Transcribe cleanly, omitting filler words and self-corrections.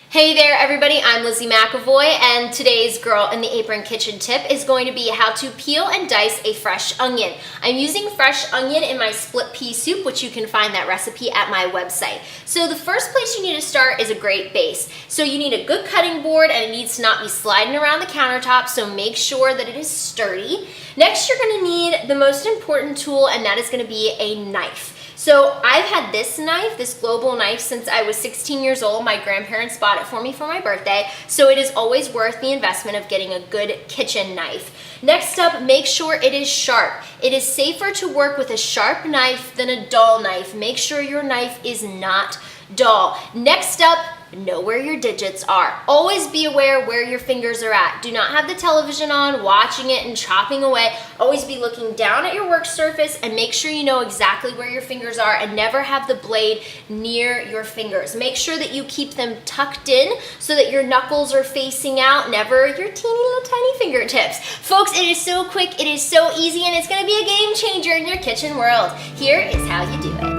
Hey there everybody, I'm Lizzie McAvoy, and today's Girl in the Apron Kitchen Tip is going to be how to peel and dice a fresh onion. I'm using fresh onion in my split pea soup, which you can find that recipe at my website. So the first place you need to start is a great base. So you need a good cutting board, and it needs to not be sliding around the countertop, so make sure that it is sturdy. Next, you're going to need the most important tool, and that is going to be a knife. So I've had this knife, this global knife, since I was 16 years old. My grandparents bought it for me for my birthday, so it is always worth the investment of getting a good kitchen knife. Next up, make sure it is sharp. It is safer to work with a sharp knife than a dull knife. Make sure your knife is not dull. Next up, know where your digits are. Always be aware where your fingers are at. Do not have the television on, watching it and chopping away. Always be looking down at your work surface and make sure you know exactly where your fingers are, and never have the blade near your fingers. Make sure that you keep them tucked in so that your knuckles are facing out, never your teeny little tiny fingertips. Folks, it is so quick, it is so easy, and it's gonna be a game changer in your kitchen world. Here is how you do it.